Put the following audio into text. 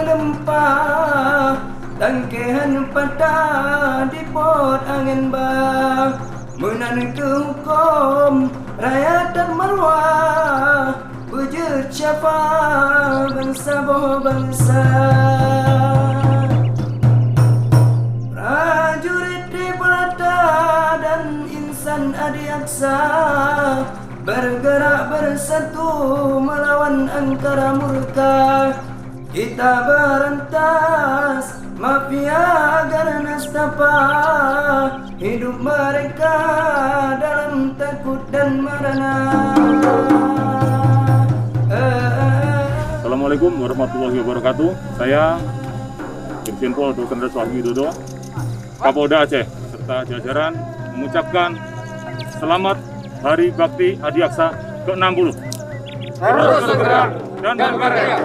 melempah, tangkehan patah di pot angin bah. Menan ke hukum rakyat dan marwah, wujud syafa bangsa boh bangsa. Prajurit di Perata dan insan adiaksa bergerak bersatu melawan angkara murka. Kita berantas mafia agar nestapa, hidup mereka dalam takut dan merana. Assalamualaikum warahmatullahi wabarakatuh. Saya Irjen Pol Dr. Andes Wahyu Widodo, Kapolda Aceh, serta jajaran mengucapkan selamat Hari Bakti Adiaksa ke-60. Harus segera dan berkarya.